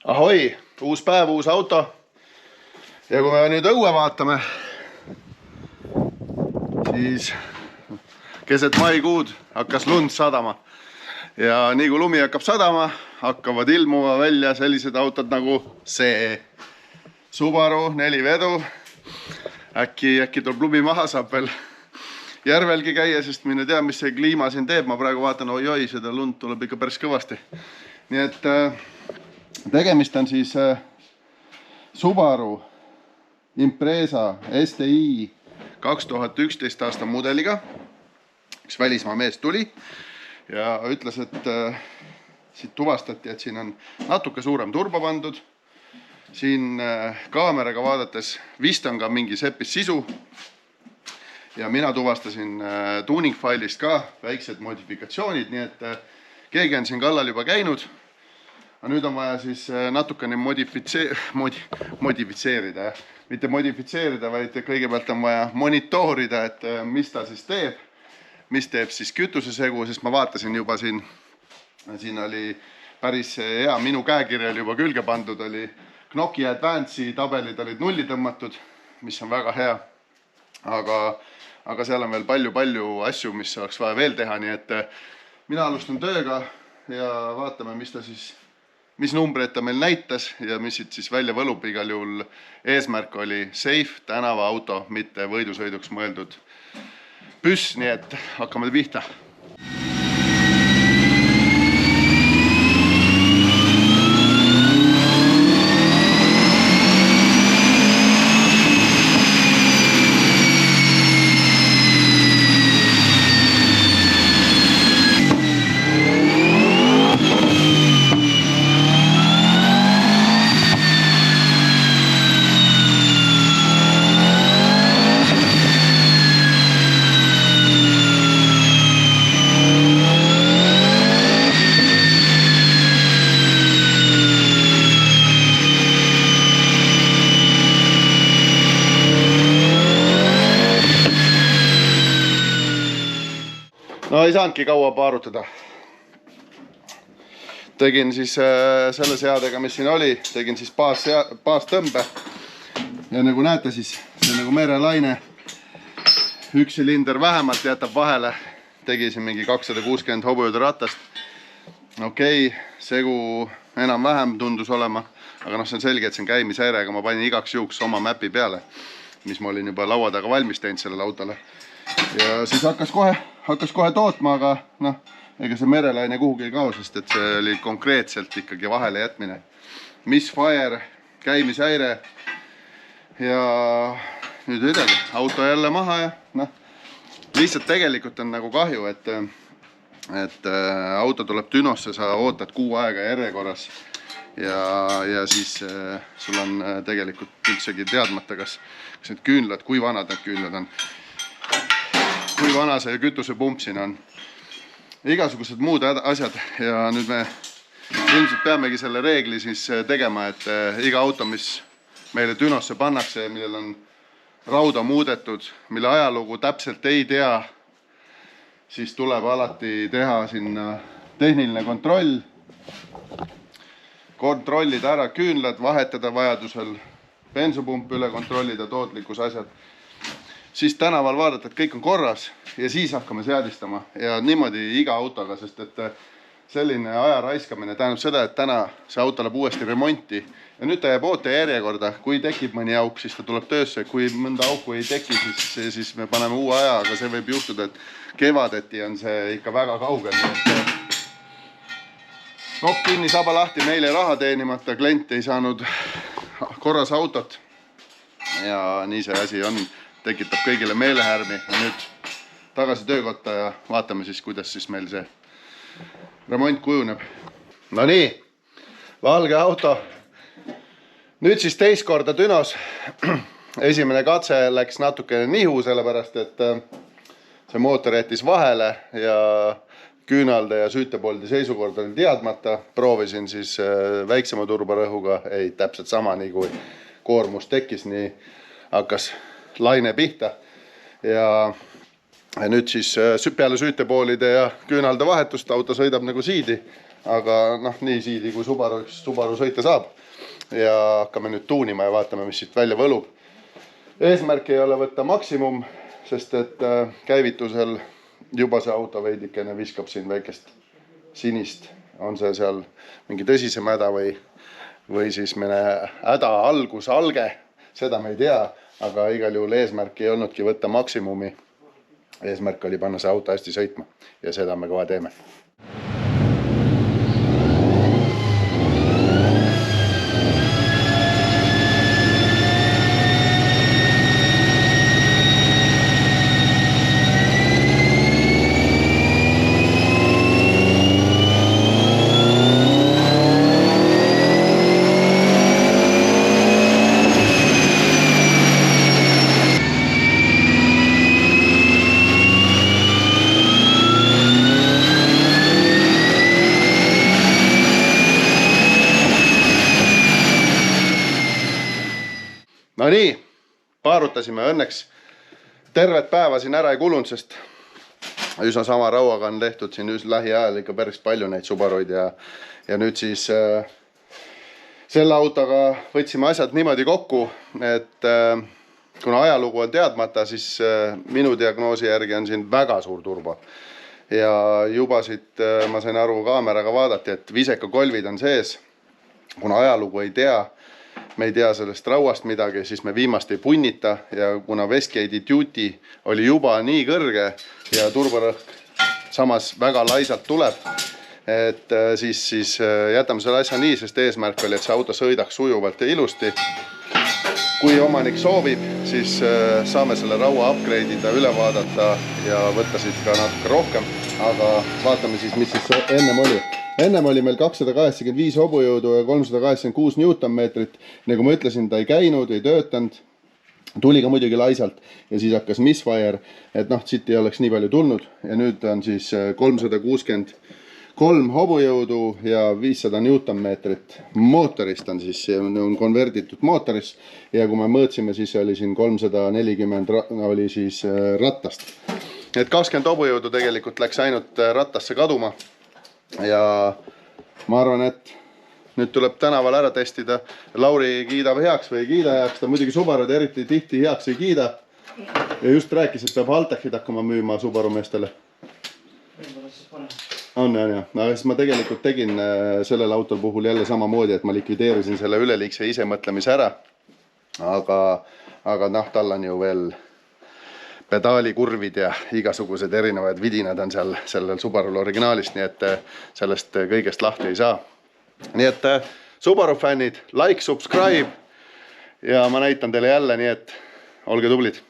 Ahoi, uus päev, uus auto. Ja kui me nüüd õue vaatame, siis keset maikuud hakkas lund sadama. Ja nii kui lumi hakkab sadama, hakkavad ilmuma välja sellised autod nagu see Subaru 4 vedu. Äkki tuleb lumi maha, saab veel järvelgi käia, sest mine tea, mis see kliima siin teeb. Ma praegu vaatan, oi, seda lund tuleb ikka päris kõvasti. Nii et tegemist on siis Subaru Impreza STI 2011 aasta mudeliga. Üks välismaa mees tuli ja ütles, et siit tuvastati, et siin on natuke suurem turbo pandud. Siin kaameraga vaadates vist on ka mingi seppis sisu. Ja mina tuvastasin tuning failist ka väiksed modifikatsioonid, nii et keegi on siin kallal juba käinud. Aga nüüd on vaja siis natukene modifitseerida. Mitte modifitseerida, vaid kõigepealt on vaja monitoorida, et mis ta siis teeb. Mis teeb siis kütusesegu, sest ma vaatasin juba siin oli päris hea, minu käekirja oli juba külge pandud, oli Knocki Advance'i tabelid olid nulli tõmmatud, mis on väga hea. Aga seal on veel palju asju, mis oleks vaja veel teha, nii et mina alustan tööga ja vaatame, mis numbreid ta meil näitas ja mis siit siis välja võlub. Igal juhul eesmärk oli safe tänavaauto, mitte võidusõiduks mõeldud püss, nii et hakkame pihta. No ei saanudki kaua paarutada. Tegin siis selle seadega, mis siin oli, tegin siis baastõmbe. Ja nagu näete siis, see on nagu merelaine. Üks silinder vähemalt jätab vahele. Tegisin mingi 260 hobujõude ratast. Okei, segu enam-vähem tundus olema. Aga see on selge, et see on käimishäirega. Ma panin igaks juhuks oma mäpi peale, mis ma olin juba laua taga valmis teinud sellele autole. Ja siis hakkas kohe tootma, aga ega see merelaine kuhugi ei kao, sest et see oli konkreetselt ikkagi vahele jätmine. Misfire, käimishäire ja nüüd üdegi, auto jälle maha ja lihtsalt tegelikult on nagu kahju, et auto tuleb Dünosse, sa ootad kuu aega järjekorras ja siis sul on tegelikult üldsegi teadmata, kas need küünlad, kui vanad need küünlad on. Kui vana see kütusepump siin on. Igasugused muud asjad ja nüüd me ilmselt peamegi selle reegli siis tegema, et iga auto, mis meile Dünosse pannakse, millel on rauda muudetud, mille ajalugu täpselt ei tea, siis tuleb alati teha sinna tehniline kontroll. Kontrollida ära küünlad, vahetada vajadusel bensupump üle, kontrollida tootlikkus asjad. Siis tänaval vaadata, et kõik on korras ja siis hakkame seadistama ja niimoodi iga autoga, sest et selline aja raiskamine tähendab seda, et täna see auto läheb uuesti remonti ja nüüd ta jääb oote järjekorda. Kui tekib mõni auk, siis ta tuleb töösse. Kui mõnda auku ei teki, siis me paneme uue aja, aga see võib juhtuda, et kevadeti on see ikka väga kaugel. Nokk kinni, saba lahti, meil ei raha teenimata, klient ei saanud korras autot ja nii see asi on. Tekitab kõigile meelehärmi ja nüüd tagasi töökotta ja vaatame siis, kuidas siis meil see remont kujuneb. No nii, valge auto. Nüüd siis teist korda Dünos. Esimene katse läks natukene nihu, sellepärast et see mootor jättis vahele ja küünalde ja süütepoldi seisukord oli teadmata. Proovisin siis väiksema turborõhuga, ei täpselt sama, nii kui koormus tekkis, nii hakkas laine pihta ja nüüd siis peale süütepoolide ja küünalde vahetust auto sõidab nagu siidi, aga noh, nii siidi kui Subaru sõita saab. Ja hakkame nüüd tuunima ja vaatame, mis siit välja võlub. Eesmärk ei ole võtta maksimum, sest et käivitusel juba see auto veidikene viskab siin väikest sinist. On see seal mingi tõsisem häda või siis mõne häda alge, seda me ei tea, aga igal juhul eesmärk ei olnudki võtta maksimumi. Eesmärk oli panna see auto hästi sõitma ja seda me kohe teeme. No nii, paarutasime õnneks tervet päeva siin ära ei kulunud, sest üsna sama rauaga on tehtud siin lähiajal ikka päris palju neid Subaruid ja nüüd siis selle autoga võtsime asjad niimoodi kokku, et kuna ajalugu on teadmata, siis minu diagnoosi järgi on siin väga suur turbo. Ja juba siit ma sain aru kaameraga vaadati, et visekakolvid on sees, kuna ajalugu ei tea, me ei tea sellest rauast midagi, siis me viimast ei punnita ja kuna Westgate'i duty oli juba nii kõrge ja turborõhk samas väga laisalt tuleb, et siis jätame selle asja nii, sest eesmärk oli, et see auto sõidaks sujuvalt ja ilusti. Kui omanik soovib, siis saame selle raua upgrade ida, üle vaadata ja võtta siit ka natuke rohkem, aga vaatame siis, mis siis ennem oli. Ennem oli meil 285 hobujõudu ja 386 newtonmeetrit. Nagu ma ütlesin, ta ei käinud, ei töötanud. Tuli ka muidugi laisalt ja siis hakkas misfire, et noh, siit ei oleks nii palju tulnud. Ja nüüd on siis 363 hobujõudu ja 500 newtonmeetrit mootorist on siis, on konverditud mootoris. Ja kui me mõõtsime, siis oli siin 340 oli siis rattast. Et 20 hobujõudu tegelikult läks ainult rattasse kaduma. Ja ma arvan, et nüüd tuleb tänaval ära testida. Lauri kiidab heaks või ei kiida heaks. Ta muidugi Subarud eriti tihti heaks ei kiida. Ja just rääkis, et peab Haltechid hakkama müüma Subaru meestele. On. Aga siis ma tegelikult tegin sellel autol puhul jälle samamoodi, et ma likvideerisin selle üleliigse isemõtlemise ära. Aga noh, tal on ju veel pedaalikurvid ja igasugused erinevad vidinad on seal sellel Subarul originaalist, nii et sellest kõigest lahti ei saa. Nii et Subaru fännid, like, subscribe ja ma näitan teile jälle, nii et olge tublid.